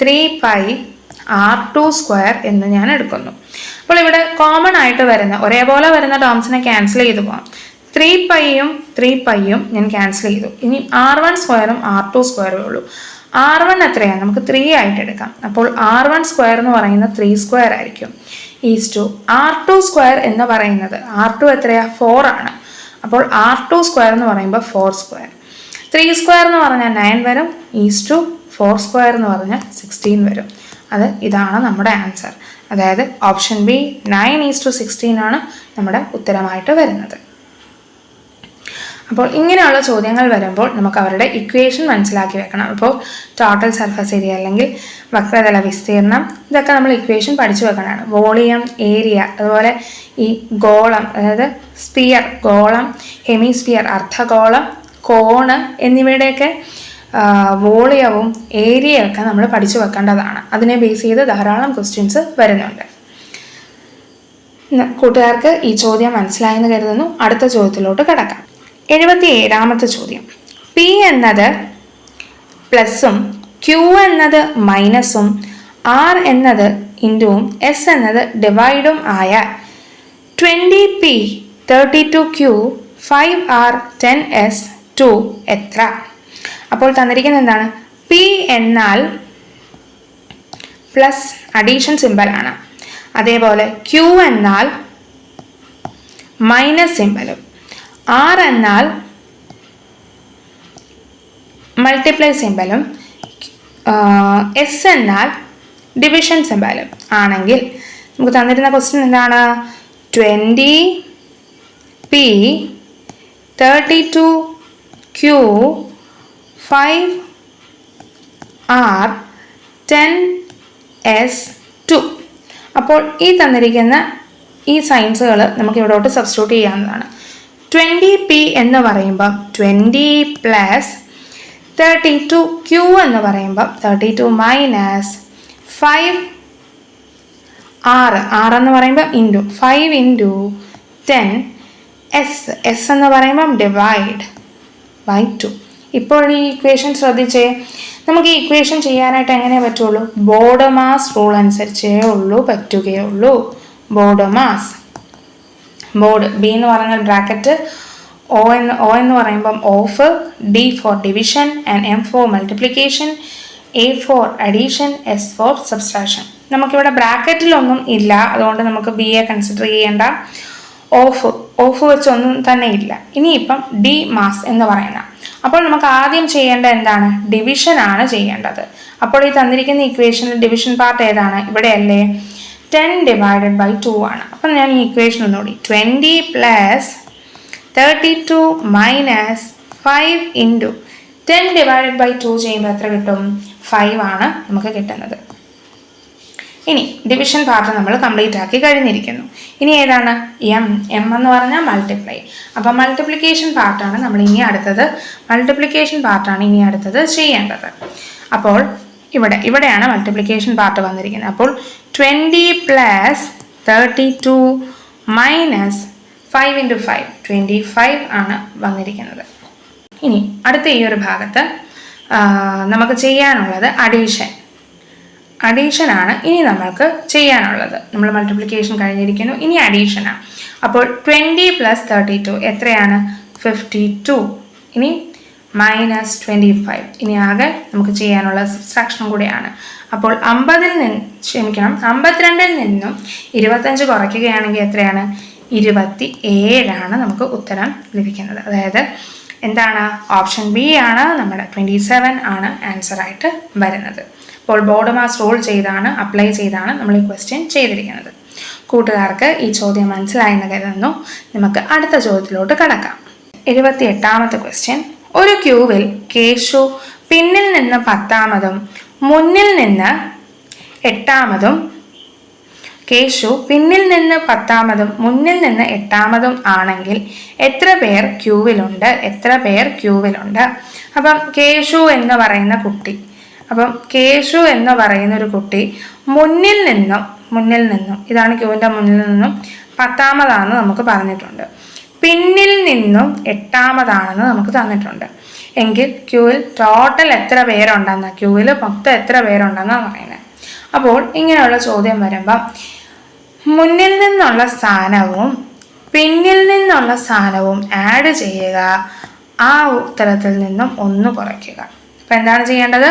3πr2² എന്ന് ഞാൻ എടുക്കുന്നു. അപ്പോൾ ഇവിടെ കോമൺ ആയിട്ട് വരുന്ന ഒരേപോലെ വരുന്ന ടേംസിനെ ക്യാൻസൽ ചെയ്ത് പോകാം. 3πയും 3πയും ഞാൻ ക്യാൻസൽ ചെയ്തു. ഇനി R1² R2² ഉള്ളൂ. R1 എത്രയാണ്? നമുക്ക് 3 ആയിട്ട് എടുക്കാം. അപ്പോൾ R1 സ്ക്വയർ എന്ന് പറയുന്നത് 3 സ്ക്വയർ ആയിരിക്കും. ഈസ് R2 സ്ക്വയർ എന്ന് പറയുന്നത് R2 എത്രയാ? 4 ആണ്. അപ്പോൾ R2 സ്ക്വയർ എന്ന് പറയുമ്പോൾ 4 സ്ക്വയർ. 3 സ്ക്വയർ എന്ന് പറഞ്ഞാൽ 9 വരും. ഈസ് 4 സ്ക്വയർ എന്ന് പറഞ്ഞാൽ 16 വരും. ഇതാണ് നമ്മുടെ ആൻസർ. അതായത് ഓപ്ഷൻ ബി 9:16 ആണ് നമ്മുടെ ഉത്തരമായിട്ട് വരുന്നത്. അപ്പോൾ ഇങ്ങനെയുള്ള ചോദ്യങ്ങൾ വരുമ്പോൾ നമുക്ക് അവരുടെ ഇക്വേഷൻ മനസ്സിലാക്കി വെക്കണം. അപ്പോൾ ടോട്ടൽ സർഫസ് ഏരിയ അല്ലെങ്കിൽ വക്രതല വിസ്തീർണം ഇതൊക്കെ നമ്മൾ ഇക്വേഷൻ പഠിച്ചു വെക്കണതാണ്. വോളിയം, ഏരിയ, അതുപോലെ ഈ ഗോളം അതായത് സ്പിയർ, ഗോളം, ഹെമിസ്ഫിയർ, അർദ്ധഗോളം, കോണ് എന്നിവയുടെയൊക്കെ വോളിയവും ഏരിയയൊക്കെ നമ്മൾ പഠിച്ചു വെക്കേണ്ടതാണ്. അതിനെ ബേസ് ചെയ്ത് ധാരാളം ക്വസ്റ്റ്യൻസ് വരുന്നുണ്ട്. കൂട്ടുകാർക്ക് ഈ ചോദ്യം മനസ്സിലായെന്ന് കരുതുന്നു. അടുത്ത ചോദ്യത്തിലോട്ട് കിടക്കാം. 77ാമത്തെ ചോദ്യം. പി എന്നത് പ്ലസും ക്യൂ എന്നത് മൈനസും ആർ എന്നത് ഇൻറ്റുവും എസ് എന്നത് ഡിവൈഡും ആയ 20p 32q 5r 10s 2 എത്ര? അപ്പോൾ തന്നിരിക്കുന്നത് എന്താണ്? പി എന്നാൽ പ്ലസ് അഡീഷൻ സിമ്പൽ ആണ്. അതേപോലെ ക്യൂ എന്നാൽ മൈനസ് സിമ്പലും, ആർ എന്നാൽ മൾട്ടിപ്ലൈ സിമ്പലും, എസ് എന്നാൽ ഡിവിഷൻ സിമ്പലും ആണെങ്കിൽ നമുക്ക് തന്നിരുന്ന ക്വസ്റ്റ്യൻ എന്താണ്? 20p 32q 5r 10s 2. അപ്പോൾ ഈ തന്നിരിക്കുന്ന ഈ സൈൻസുകൾ നമുക്ക് ഇവിടോട്ട് സബ്സ്റ്റിറ്റ്യൂട്ട് ചെയ്യാവുന്നതാണ്. 20p എന്ന് പറയുമ്പം 20 പ്ലസ് 32q എന്ന് പറയുമ്പം 32 മൈനസ് 5r എന്ന് പറയുമ്പം ഇൻറ്റു 5 ഇൻറ്റു 10 s എന്ന് പറയുമ്പം ഡിവൈഡ് ബൈ 2. ഇപ്പോൾ ഈ ഇക്വേഷൻ ശ്രദ്ധിച്ചേ. നമുക്ക് ഈ ഇക്വേഷൻ ചെയ്യാനായിട്ട് എങ്ങനെ പറ്റുള്ളൂ? ബോർഡ് മാസ് റൂൾ അനുസരിച്ചേ പറ്റുകയുള്ളൂ. ബോർഡ് മാസ്, ബോർഡ് ബി എന്ന് പറഞ്ഞാൽ ബ്രാക്കറ്റ്, ഒ എന്ന് പറയുമ്പം of, D for division and M for multiplication, A for addition, S for subtraction. നമുക്കിവിടെ ബ്രാക്കറ്റിലൊന്നും ഇല്ല, അതുകൊണ്ട് നമുക്ക് ബി എ കൺസിഡർ ചെയ്യേണ്ട. ഓഫ് വെച്ചൊന്നും തന്നെ ഇല്ല. ഇനിയിപ്പം ഡി മാസ് എന്ന് പറയുന്ന, അപ്പോൾ നമുക്ക് ആദ്യം ചെയ്യേണ്ട എന്താണ്? ഡിവിഷൻ ആണ് ചെയ്യേണ്ടത്. അപ്പോൾ ഈ തന്നിരിക്കുന്ന ഇക്വേഷനിൽ ഡിവിഷൻ പാർട്ട് ഏതാണ്? ഇവിടെ അല്ലേ? 10 ഡിവൈഡഡ് ബൈ 2 ആണ്. അപ്പം ഞാൻ ഈ ഇക്വേഷൻ ഒന്നുകൂടി 20 plus 32 minus 5 into 10 divided by 2 ചെയ്യുമ്പോൾ എത്ര കിട്ടും? 5 ആണ് നമുക്ക് കിട്ടുന്നത്. ഇനി ഡിവിഷൻ പാർട്ട് നമ്മൾ കംപ്ലീറ്റ് ആക്കി കഴിഞ്ഞിരിക്കുന്നു. ഇനി ഏതാണ്? എം എന്ന് പറഞ്ഞാൽ മൾട്ടിപ്ലൈ. അപ്പം മൾട്ടിപ്ലിക്കേഷൻ പാർട്ടാണ് നമ്മൾ ഇനി അടുത്തത് ചെയ്യേണ്ടത്. അപ്പോൾ ഇവിടെയാണ് മൾട്ടിപ്ലിക്കേഷൻ പാർട്ട് വന്നിരിക്കുന്നത്. അപ്പോൾ 20 പ്ലസ് 32 മൈനസ് 5 ഇൻറ്റു 5 25 ആണ് വന്നിരിക്കുന്നത്. ഇനി അടുത്ത ഈ ഒരു ഭാഗത്ത് നമുക്ക് ചെയ്യാനുള്ളത് അഡീഷനാണ് ഇനി നമ്മൾക്ക് ചെയ്യാനുള്ളത്. നമ്മൾ മൾട്ടിപ്ലിക്കേഷൻ കഴിഞ്ഞിരിക്കുന്നു, ഇനി അഡീഷനാണ്. അപ്പോൾ 20 പ്ലസ് 32 എത്രയാണ്? 52. ഇനി മൈനസ് 25. ഇനി ആകെ നമുക്ക് ചെയ്യാനുള്ള സബ്സ്ട്രാക്ഷനും കൂടെയാണ്. അപ്പോൾ 52-ൽ നിന്നും 25 കുറയ്ക്കുകയാണെങ്കിൽ എത്രയാണ്? 27 നമുക്ക് ഉത്തരം ലഭിക്കുന്നത്. അതായത് എന്താണ്? ഓപ്ഷൻ ബി ആണ് നമ്മുടെ 27 ആണ് ആൻസർ ആയിട്ട് വരുന്നത്. അപ്പോൾ ബോർഡ് മാസ് റൂൾ അപ്ലൈ ചെയ്താണ് നമ്മൾ ഈ ക്വസ്റ്റ്യൻ ചെയ്തിരിക്കുന്നത്. കൂട്ടുകാർക്ക് ഈ ചോദ്യം മനസ്സിലായെന്ന് കരുതുന്നു. നമുക്ക് അടുത്ത ചോദ്യത്തിലോട്ട് കടക്കാം. 78ാമത്തെ ക്വസ്റ്റ്യൻ. ഒരു ക്യൂവിൽ കേശു പിന്നിൽ നിന്ന് 10ാമതും മുന്നിൽ നിന്ന് 8ാമതും ആണെങ്കിൽ എത്ര പേർ ക്യൂവിലുണ്ട്? അപ്പം കേശു എന്ന് പറയുന്ന ഒരു കുട്ടി മുന്നിൽ നിന്നും ഇതാണ് ക്യൂവിൻ്റെ മുന്നിൽ നിന്നും 10ാമതാണെന്ന് നമുക്ക് പറഞ്ഞിട്ടുണ്ട്. പിന്നിൽ നിന്നും 8ാമതാണെന്ന് നമുക്ക് തന്നിട്ടുണ്ട്. എങ്കിൽ ക്യൂവിൽ ടോട്ടൽ എത്ര പേരുണ്ടെന്ന്, ക്യൂവിൽ മൊത്തം എത്ര പേരുണ്ടെന്നാണ് പറയുന്നത്. അപ്പോൾ ഇങ്ങനെയുള്ള ചോദ്യം വരുമ്പം മുന്നിൽ നിന്നുള്ള സ്ഥാനവും പിന്നിൽ നിന്നുള്ള സ്ഥാനവും ആഡ് ചെയ്യുക, ആ ഉത്തരത്തിൽ നിന്നും 1 കുറയ്ക്കുക. അപ്പം എന്താണ് ചെയ്യേണ്ടത്?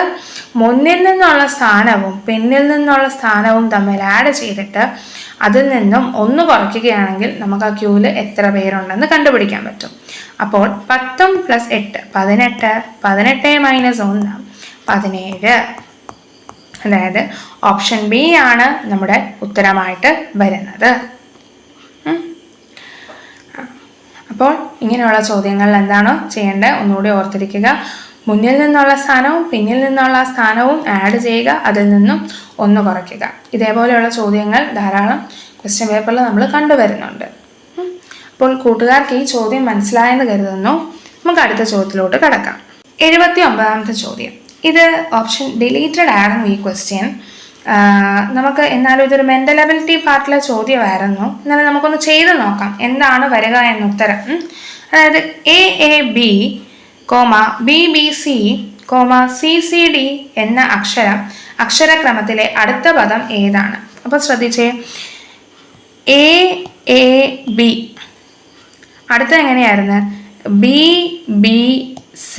മുന്നിൽ നിന്നുള്ള സ്ഥാനവും പിന്നിൽ നിന്നുള്ള സ്ഥാനവും തമ്മിൽ ആഡ് ചെയ്തിട്ട് അതിൽ നിന്നും 1 കുറയ്ക്കുകയാണെങ്കിൽ നമുക്ക് ആ ക്യൂവിൽ എത്ര പേരുണ്ടെന്ന് കണ്ടുപിടിക്കാൻ പറ്റും. അപ്പോൾ 10 + 8 18, 18 - 1 17. അതായത് ഓപ്ഷൻ ബി ആണ് നമ്മുടെ ഉത്തരമായിട്ട് വരുന്നത്. അപ്പോൾ ഇങ്ങനെയുള്ള ചോദ്യങ്ങളിൽ എന്താണ് ചെയ്യേണ്ടത് ഒന്നുകൂടി ഓർത്തിരിക്കുക. മുന്നിൽ നിന്നുള്ള സ്ഥാനവും പിന്നിൽ നിന്നുള്ള സ്ഥാനവും ആഡ് ചെയ്യുക, അതിൽ നിന്നും 1 കുറയ്ക്കുക. ഇതേപോലെയുള്ള ചോദ്യങ്ങൾ ധാരാളം ക്വസ്റ്റ്യൻ പേപ്പറിൽ നമ്മൾ കണ്ടുവരുന്നുണ്ട്. അപ്പോൾ കൂട്ടുകാർക്ക് ഈ ചോദ്യം മനസ്സിലായെന്ന് കരുതുന്നു. നമുക്ക് അടുത്ത ചോദ്യത്തിലോട്ട് കടക്കാം. 79ാമത്തെ ചോദ്യം. ഇത് ഓപ്ഷൻ ഡിലീറ്റഡ് ആയിരുന്നു ഈ ക്വസ്റ്റ്യൻ. നമുക്ക് എന്നാലും ഇതൊരു മെൻ്റൽ എബിലിറ്റി പാർട്ടിലെ ചോദ്യമായിരുന്നു. എന്നാലും നമുക്കൊന്ന് ചെയ്ത് നോക്കാം എന്താണ് വരിക എന്ന ഉത്തരം. അതായത് AAB, BBC, CCD എന്ന അക്ഷരക്രമത്തിലെ അടുത്ത പദം ഏതാണ്? അപ്പോൾ ശ്രദ്ധിച്ചേ, AAB അടുത്ത എങ്ങനെയായിരുന്നു? BBC.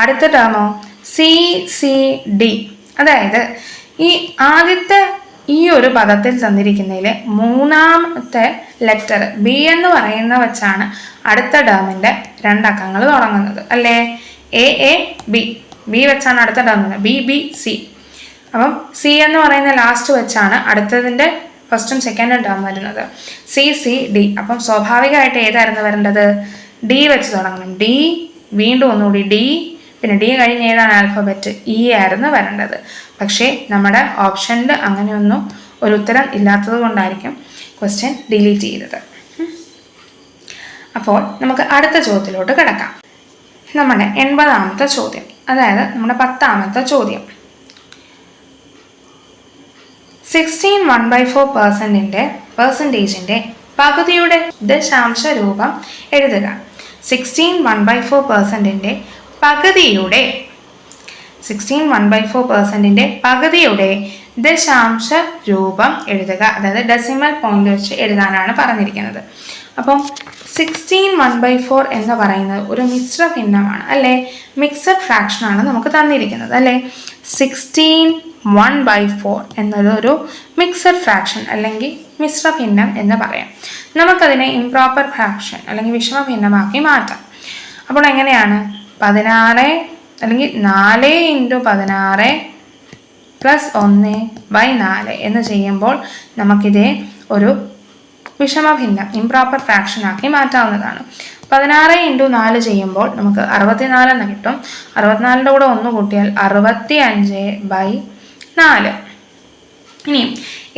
അടുത്ത ടേമോ CCD. അതായത് ഈ ആദ്യത്തെ ഈ ഒരു പദത്തിൽ തന്നിരിക്കുന്നതിൽ 3ാമത്തെ ലെറ്റർ ബി എന്ന് പറയുന്ന വെച്ചാണ് അടുത്ത ടേമിൻ്റെ 2 അക്കങ്ങൾ തുടങ്ങുന്നത് അല്ലേ? AAB, ബി വെച്ചാണ് അടുത്ത ടേം, BBC. അപ്പം സി എന്ന് പറയുന്ന ലാസ്റ്റ് വെച്ചാണ് അടുത്തതിൻ്റെ ഫസ്റ്റും സെക്കൻഡും ടേം വരുന്നത്, CCD. അപ്പം സ്വാഭാവികമായിട്ട് ഏതായിരുന്നു വരേണ്ടത്? ഡി വെച്ച് തുടങ്ങണം. ഡി, വീണ്ടും ഒന്നുകൂടി ഡി, പിന്നെ ഡി കഴിഞ്ഞ് ഏതാണ് ആൽഫബറ്റ്? ഇ ആയിരുന്നു വരേണ്ടത്. പക്ഷേ നമ്മുടെ ഓപ്ഷനിൽ അങ്ങനെയൊന്നും ഒരു ഉത്തരം ഇല്ലാത്തത് കൊണ്ടായിരിക്കും ക്വസ്റ്റ്യൻ ഡിലീറ്റ് ചെയ്തത്. അപ്പോൾ നമുക്ക് അടുത്ത ചോദ്യത്തിലോട്ട് കിടക്കാം. നമ്മുടെ 80ാമത്തെ ചോദ്യം, അതായത് നമ്മുടെ 10ാമത്തെ ചോദ്യം. 16 1/4%ന്റെ പകുതിയുടെ ദശാംശ രൂപം എഴുതുക. 16 1/4%ന്റെ പകുതിയുടെ 1/4%ന്റെ പകുതിയുടെ ദശാംശ രൂപം എഴുതുക. അതായത് ഡെസിമൽ പോയിന്റ് വെച്ച് എഴുതാനാണ് പറഞ്ഞിരിക്കുന്നത്. അപ്പം 16 1/4 എന്ന് പറയുന്നത് ഒരു മിശ്ര ഭിന്നമാണ് അല്ലേ? മിക്സഡ് ഫ്രാക്ഷൻ ആണ് നമുക്ക് തന്നിരിക്കുന്നത് അല്ലേ? 16 1/4 എന്നതൊരു മിക്സഡ് ഫ്രാക്ഷൻ അല്ലെങ്കിൽ മിശ്ര ഭിന്നം എന്ന് പറയാം. നമുക്കതിനെ ഇംപ്രോപ്പർ ഫ്രാക്ഷൻ അല്ലെങ്കിൽ വിഷമ ഭിന്നമാക്കി മാറ്റാം. അപ്പോൾ എങ്ങനെയാണ്? 16 അല്ലെങ്കിൽ 4 × 16 + 1/4 എന്ന് ചെയ്യുമ്പോൾ നമുക്കിതേ ഒരു വിഷമഭിന്നം ഇംപ്രോപ്പർ ഫ്രാക്ഷൻ ആക്കി മാറ്റാവുന്നതാണ്. 16 × 4 ചെയ്യുമ്പോൾ നമുക്ക് 64 എന്ന് കിട്ടും. 64ൻ്റെ കൂടെ 1 കൂട്ടിയാൽ 65/4. ഇനി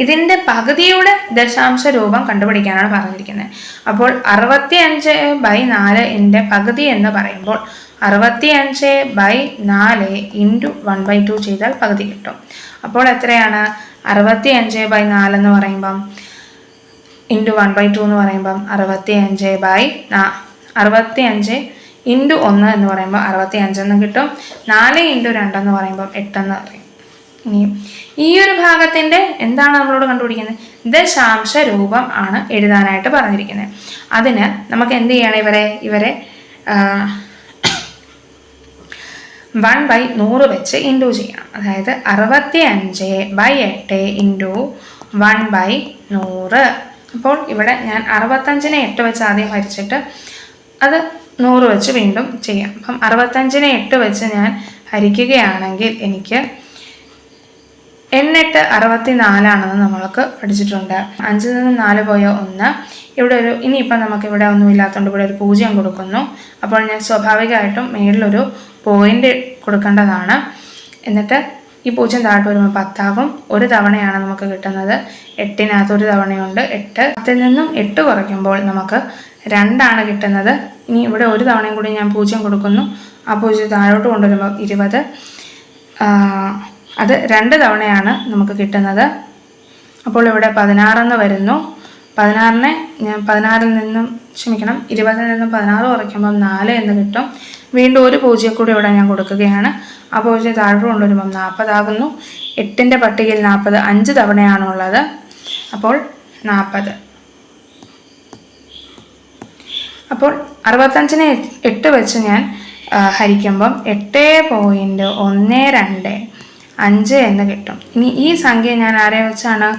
ഇതിൻ്റെ പകുതിയുടെ ദശാംശ രൂപം കണ്ടുപിടിക്കാനാണ് പറഞ്ഞിരിക്കുന്നത്. അപ്പോൾ 65/4ൻ്റെ പകുതി എന്ന് പറയുമ്പോൾ 65/4 × 1/2 ചെയ്താൽ പകുതി കിട്ടും. അപ്പോൾ എത്രയാണ്? 65/4 എന്ന് പറയുമ്പം × 1/2 എന്ന് പറയുമ്പം 65 × 1 എന്ന് പറയുമ്പോൾ 65 എന്ന് കിട്ടും. 4 × 2 എന്ന് പറയുമ്പം 8 എന്ന് പറയും. ഇനി ഈ ഒരു ഭാഗത്തിൻ്റെ എന്താണ് നമ്മളോട് കണ്ടുപിടിക്കുന്നത്? ദശാംശ രൂപം ആണ് എഴുതാനായിട്ട് പറഞ്ഞിരിക്കുന്നത്. അതിന് നമുക്ക് എന്ത് ചെയ്യണം? ഇവരെ 1/100 വെച്ച് ഇൻറ്റു ചെയ്യണം. അതായത് 65/8 × 1/100. അപ്പോൾ ഇവിടെ ഞാൻ 65നെ 8 വെച്ച് ആദ്യം ഹരിച്ചിട്ട് അത് 100 വെച്ച് വീണ്ടും ചെയ്യാം. അപ്പം 65നെ 8 വെച്ച് ഞാൻ ഹരിക്കുകയാണെങ്കിൽ എനിക്ക് 8 64 നമ്മൾക്ക് പഠിച്ചിട്ടുണ്ട്. 5ൽ നിന്ന് 4 പോയ 1. ഇവിടെ ഇനിയിപ്പം നമുക്കിവിടെ ഒന്നും ഇല്ലാത്തതുകൊണ്ട് ഇവിടെ ഒരു 0 കൊടുക്കുന്നു. അപ്പോൾ ഞാൻ സ്വാഭാവികമായിട്ടും മേളിലൊരു പോയിന്റ് കൊടുക്കേണ്ടതാണ്. എന്നിട്ട് ഈ 0 താഴോട്ട് വരുമ്പോൾ 10 ആകും. ഒരു തവണയാണ് നമുക്ക് കിട്ടുന്നത്. 8-നകത്ത് ഒരു തവണയുണ്ട് 8. 10ൽ നിന്നും 8 കുറയ്ക്കുമ്പോൾ നമുക്ക് 2 കിട്ടുന്നത്. ഇനി ഇവിടെ ഒരു തവണയും കൂടി ഞാൻ 0 കൊടുക്കുന്നു. ആ 0 താഴോട്ട് കൊണ്ടുവരുമ്പോൾ 20. അത് 2 തവണയാണ് നമുക്ക് കിട്ടുന്നത്. അപ്പോൾ ഇവിടെ 16 വരുന്നു. 16നെ ഞാൻ 20ൽ നിന്നും 16 കുറയ്ക്കുമ്പം 4 എന്ന് കിട്ടും. വീണ്ടും ഒരു 0 കൂടി ഇവിടെ ഞാൻ കൊടുക്കുകയാണ്. ആ 0 താഴോട്ട് കൊണ്ടുവരുമ്പം 40 ആകുന്നു. 8ൻ്റെ പട്ടികയിൽ 40 5 തവണയാണുള്ളത്. അപ്പോൾ 40. അപ്പോൾ 65നെ 8 വെച്ച് ഞാൻ ഹരിക്കുമ്പം 8.125 എന്ന് കിട്ടും. ഇനി ഈ സംഖ്യ ഞാൻ ആരെ വെച്ചാണ്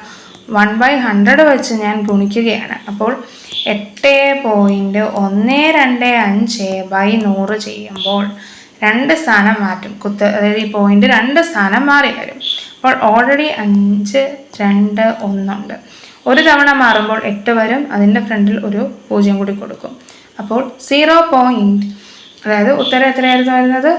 1/100 വെച്ച് ഞാൻ ഗുണിക്കുകയാണ്. അപ്പോൾ 8.125/100 ചെയ്യുമ്പോൾ 2 സ്ഥാനം മാറ്റും. അതായത് ഈ പോയിന്റ് 2 സ്ഥാനം മാറി വരും. അപ്പോൾ ഓൾറെഡി 5, 2, 1 ഉണ്ട്. ഒരു തവണ മാറുമ്പോൾ 8 വരും. അതിൻ്റെ ഫ്രണ്ടിൽ ഒരു 0 കൂടി കൊടുക്കും. അപ്പോൾ 0. അതായത് ഉത്തരം എത്രയായിരുന്നു വരുന്നത്?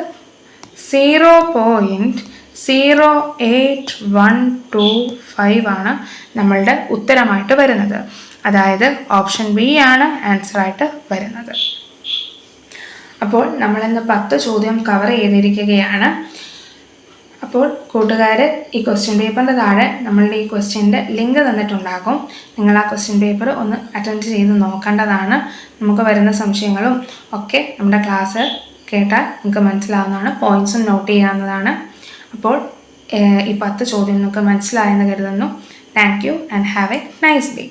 0.08125 ആണ് നമ്മളുടെ ഉത്തരമായിട്ട് വരുന്നത്. അതായത് ഓപ്ഷൻ ബി ആണ് ആൻസർ ആയിട്ട് വരുന്നത്. അപ്പോൾ നമ്മളിന്ന് 10 ചോദ്യം കവർ ചെയ്തിരിക്കുകയാണ്. അപ്പോൾ കൂട്ടുകാർ, ഈ ക്വസ്റ്റ്യൻ പേപ്പറിൻ്റെ താഴെ നമ്മളുടെ ഈ ക്വസ്റ്റ്യൻ്റെ ലിങ്ക് തന്നിട്ടുണ്ടാകും. നിങ്ങൾ ആ ക്വസ്റ്റ്യൻ പേപ്പർ ഒന്ന് അറ്റൻഡ് ചെയ്ത് നോക്കേണ്ടതാണ്. നമുക്ക് വരുന്ന സംശയങ്ങളും ഒക്കെ നമ്മുടെ ക്ലാസ് കേട്ടാൽ നിങ്ങൾക്ക് മനസ്സിലാവുന്നതാണ്. പോയിൻറ്സും നോട്ട് ചെയ്യാവുന്നതാണ്. അപ്പോൾ ഈ 10 ചോദ്യം നിങ്ങൾക്ക് മനസ്സിലായെന്ന് കരുതുന്നു. Thank you and have A nice day.